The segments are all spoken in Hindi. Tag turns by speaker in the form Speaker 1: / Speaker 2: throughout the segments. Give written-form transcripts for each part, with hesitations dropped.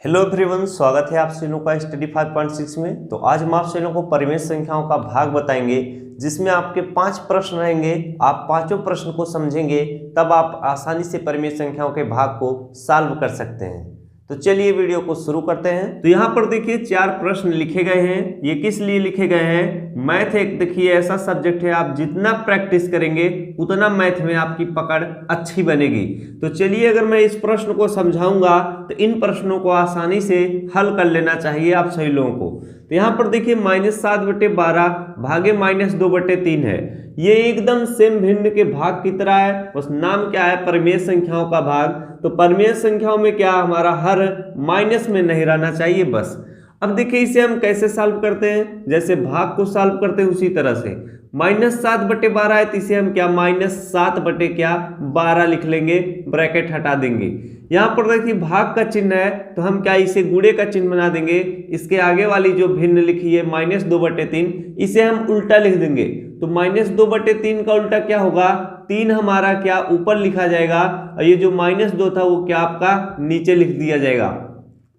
Speaker 1: हेलो एवरीवन, स्वागत है आप सभी लोगों का स्टडी 5.6 में। तो आज हम आप सभी लोगों को परिमेय संख्याओं का भाग बताएंगे, जिसमें आपके 5 प्रश्न रहेंगे। आप पांचों प्रश्न को समझेंगे तब आप आसानी से परिमेय संख्याओं के भाग को सॉल्व कर सकते हैं। तो चलिए वीडियो को शुरू करते हैं। तो यहाँ पर देखिए 4 प्रश्न लिखे गए हैं। ये किस लिए लिखे गए हैं? मैथ एक देखिए ऐसा सब्जेक्ट है, आप जितना प्रैक्टिस करेंगे उतना मैथ में आपकी पकड़ अच्छी बनेगी। तो चलिए, अगर मैं इस प्रश्न को समझाऊंगा तो इन प्रश्नों को आसानी से हल कर लेना चाहिए आप सभी लोगों को। तो यहाँ पर देखिए -7/12 भागे -2/3 है। ये एकदम सेम भिन्न के भाग की तरह है, बस नाम क्या है? परिमेय संख्याओं का भाग। तो परिमेय संख्याओं में क्या हमारा हर माइनस में नहीं रहना चाहिए बस। अब देखिए इसे हम कैसे सॉल्व करते हैं, जैसे भाग को सॉल्व करते हैं उसी तरह से। -7/12 है तो इसे हम क्या -7/12 लिख लेंगे, ब्रैकेट हटा देंगे। यहाँ पर देखिए भाग का चिन्ह है तो हम क्या इसे गुणे का चिन्ह बना देंगे। इसके आगे वाली जो भिन्न लिखी है -2/3, इसे हम उल्टा लिख देंगे। तो -2/3 का उल्टा क्या होगा? 3 हमारा क्या ऊपर लिखा जाएगा, और ये जो -2 था वो क्या आपका नीचे लिख दिया जाएगा।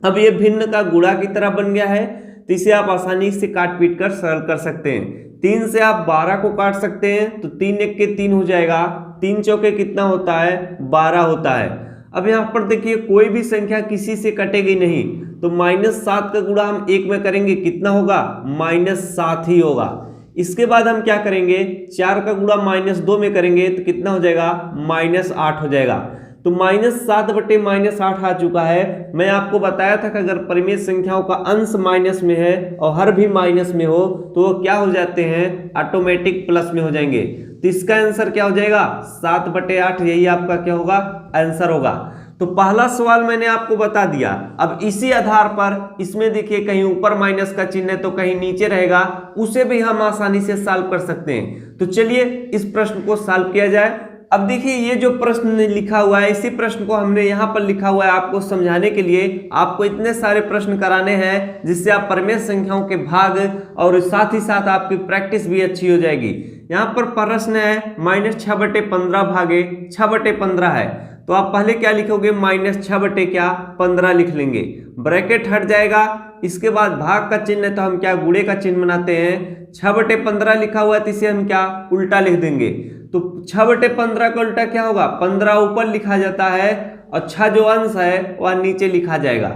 Speaker 1: अब ये भिन्न का गुणा की तरह बन गया है, तो इसे आप आसानी से काट पीट कर सरल कर सकते हैं। 3 से आप 12 को काट सकते हैं, तो 3 1 के 3 हो जाएगा। 3 चौके कितना होता है? 12 होता है। अब यहाँ पर देखिए कोई भी संख्या किसी से कटेगी नहीं, तो -7 का गुणा हम 1 में करेंगे, कितना होगा? -7 ही होगा। इसके बाद हम क्या करेंगे? 4 का गुणा -2 में करेंगे तो कितना हो जाएगा? -8 हो जाएगा। तो -7/-8 आ चुका है। मैं आपको बताया था कि अगर परिमेय संख्याओं का अंश माइनस में है और हर भी माइनस में हो तो वो क्या हो जाते हैं? ऑटोमेटिक प्लस में हो जाएंगे। तो इसका आंसर क्या हो जाएगा? 7/8, यही आपका क्या होगा? आंसर होगा। तो पहला सवाल मैंने आपको बता दिया। अब इसी आधार पर इसमें देखिए कहीं ऊपर माइनस का चिन्ह है तो कहीं नीचे रहेगा, उसे भी हम आसानी से सॉल्व कर सकते हैं। तो चलिए इस प्रश्न को सॉल्व किया जाए। अब देखिए ये जो प्रश्न लिखा हुआ है, इसी प्रश्न को हमने यहाँ पर लिखा हुआ है आपको समझाने के लिए। आपको इतने सारे प्रश्न कराने हैं जिससे आप परिमेय संख्याओं के भाग और साथ ही साथ आपकी प्रैक्टिस भी अच्छी हो जाएगी। यहाँ पर प्रश्न है -6/15 भागे 6/15 है, तो आप पहले क्या लिखोगे? -6/15 लिख लेंगे, ब्रैकेट हट जाएगा। इसके बाद भाग का चिन्ह है तो हम क्या गुणे का चिन्ह बनाते हैं। 6/15 लिखा हुआ है तो इसे हम क्या उल्टा लिख देंगे। तो 6/15 का उल्टा क्या होगा? 15 ऊपर लिखा जाता है और 6 जो अंश है वह नीचे लिखा जाएगा।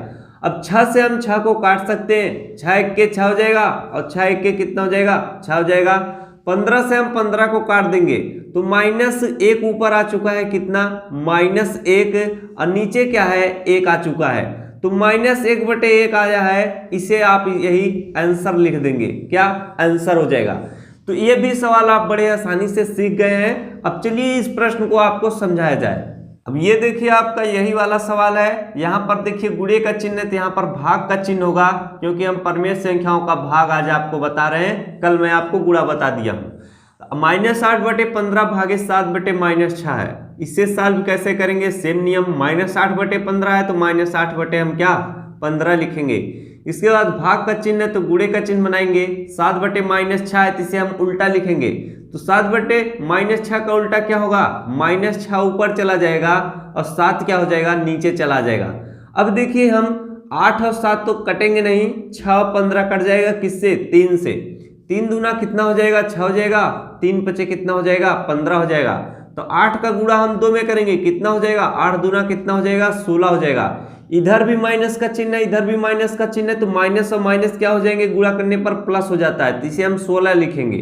Speaker 1: अब 6 से हम 6 को काट सकते हैं, 6 1 के 6 हो जाएगा और 6 1 के कितना हो जाएगा? 6 हो जाएगा। 15 से हम 15 को काट देंगे तो -1 ऊपर आ चुका है, कितना? -1, और नीचे क्या है? 1 आ चुका है। तो -1/1 आया है, इसे आप यही आंसर लिख देंगे, क्या आंसर हो जाएगा। तो ये भी सवाल आप बड़े आसानी से सीख गए हैं। अब चलिए इस प्रश्न को आपको समझाया जाए। अब ये देखिए आपका यही वाला सवाल है। यहाँ पर देखिए गुणे का चिन्ह है तो यहाँ पर भाग का चिन्ह होगा, क्योंकि हम परिमेय संख्याओं का भाग आज आपको बता रहे हैं, कल मैं आपको गुणा बता दिया हूँ। -8/15 भागे 7/-6 है, इससे सॉल्व कैसे करेंगे? सेम नियम, -8/15 है तो -8 हम क्या 15 लिखेंगे। इसके बाद भाग का चिन्ह है तो गुणे का चिन्ह बनाएंगे। 7/-6 है तो इसे हम उल्टा लिखेंगे। तो 7/-6 का उल्टा क्या होगा? -6 ऊपर चला जाएगा और 7 क्या हो जाएगा? नीचे चला जाएगा। अब देखिए हम 8 और 7 तो कटेंगे नहीं, 6 और 15 कट जाएगा, किससे? 3 से। 3 दूना कितना हो जाएगा? 6 हो जाएगा। 3 पचे कितना हो जाएगा? 15 हो जाएगा। तो 8 का गुणा हम 2 में करेंगे, कितना हो जाएगा? 8 दूना कितना हो जाएगा? 16 हो जाएगा। इधर भी माइनस का चिन्ह है, इधर भी माइनस का चिन्ह है, तो माइनस और माइनस क्या हो जाएंगे? गुणा करने पर प्लस हो जाता है, तो इसे हम 16 लिखेंगे।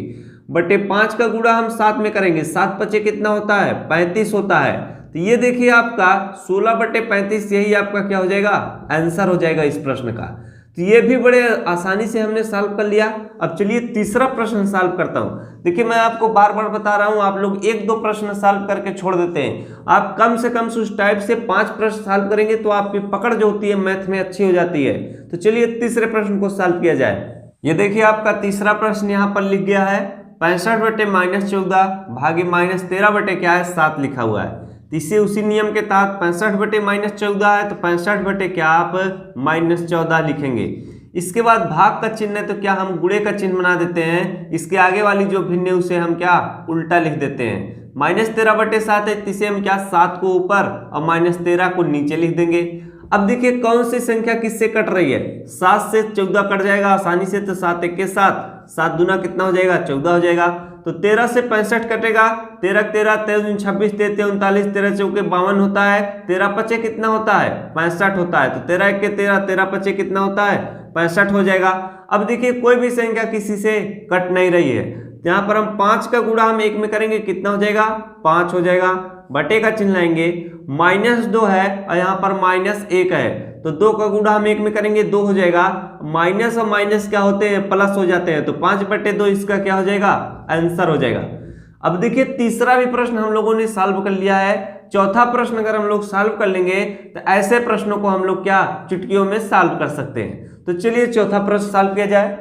Speaker 1: बटे 5 का गुणा हम 7 में करेंगे, 7 पचे कितना होता है? 35 होता है। तो ये देखिए आपका 16/35, यही आपका क्या हो जाएगा? आंसर हो जाएगा इस प्रश्न का। तो ये भी बड़े आसानी से हमने सॉल्व कर लिया। अब चलिए तीसरा प्रश्न सॉल्व करता हूं। देखिए मैं आपको बार बार बता रहा हूं, आप लोग 1-2 प्रश्न सॉल्व करके छोड़ देते हैं। आप कम से कम उस टाइप से 5 प्रश्न सॉल्व करेंगे तो आपकी पकड़ जो होती है मैथ में अच्छी हो जाती है। तो चलिए तीसरे प्रश्न को सॉल्व किया जाए। ये देखिए आपका तीसरा प्रश्न यहाँ पर लिख गया है 65/-14 भागे -13 क्या है? 7 लिखा हुआ है। इसे उसी नियम के तहत 65/-14 है तो 65 क्या आप -14 लिखेंगे। इसके बाद भाग का चिन्ह है तो क्या हम गुणे का चिन्ह बना देते हैं। इसके आगे वाली जो भिन्न है उसे हम क्या उल्टा लिख देते हैं। -13/7 है, इसे हम क्या 7 को ऊपर और -13 को नीचे लिख देंगे। अब देखिए कौन सी संख्या किससे कट रही है। 7 से 14 कट जाएगा आसानी से, तो 7 1 के 7, 7 दूना कितना हो जाएगा 14 हो जाएगा। तो 13 से 65 कटेगा, 13 13 13 26 13 39 13 चौके 52 होता है, 13 पचे कितना होता है 65 होता है। तो 13 1 के 13 13 पचे कितना होता है 65 हो जाएगा। अब देखिए कोई भी संख्या किसी से कट नहीं रही है, तो यहाँ पर हम 5 का गुणा हम 1 में करेंगे कितना हो जाएगा 5 हो जाएगा। बटे का चिन्ह लाएंगे, -2 है और यहाँ पर -1 है, तो 2 का गुणा हम 1 में करेंगे 2 हो जाएगा। माइनस और माइनस क्या होते हैं प्लस हो जाते हैं, तो 5/2 इसका क्या हो जाएगा आंसर हो जाएगा। अब देखिए तीसरा भी प्रश्न हम लोगों ने सॉल्व कर लिया है। चौथा प्रश्न अगर हम लोग सॉल्व कर लेंगे तो ऐसे प्रश्नों को हम लोग क्या चुटकियों में सॉल्व कर सकते हैं। तो चलिए चौथा प्रश्न सॉल्व किया जाए।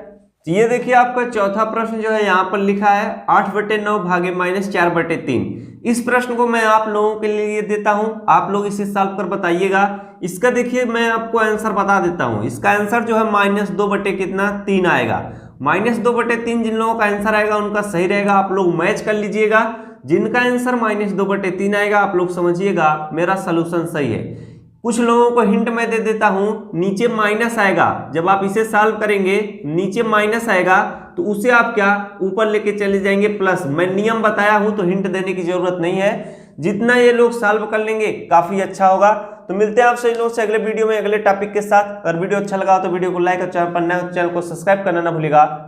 Speaker 1: ये देखिए आपका चौथा प्रश्न जो है यहाँ पर लिखा है 8/9 भागे -4/3। इस प्रश्न को मैं आप लोगों के लिए देता हूं, आप लोग इसे सॉल्व कर बताइएगा। इसका देखिए मैं आपको आंसर बता देता हूं। इसका आंसर जो है -2/3 आएगा। -2/3 जिन लोगों का आंसर आएगा उनका सही रहेगा, आप लोग मैच कर लीजिएगा। जिनका आंसर -2/3 आएगा आप लोग समझिएगा मेरा सोल्यूशन सही है। कुछ लोगों को हिंट मैं दे देता हूं, नीचे माइनस आएगा, जब आप इसे सॉल्व करेंगे नीचे माइनस आएगा तो उसे आप क्या ऊपर लेके चले जाएंगे प्लस। मैं नियम बताया हूं तो हिंट देने की जरूरत नहीं है, जितना ये लोग सॉल्व कर लेंगे काफी अच्छा होगा। तो मिलते हैं आपसे लोग से अगले वीडियो में अगले टॉपिक के साथ। अगर वीडियो अच्छा लगा तो वीडियो को लाइक और चैनल पर नए चैनल को सब्सक्राइब करना ना भूलिएगा।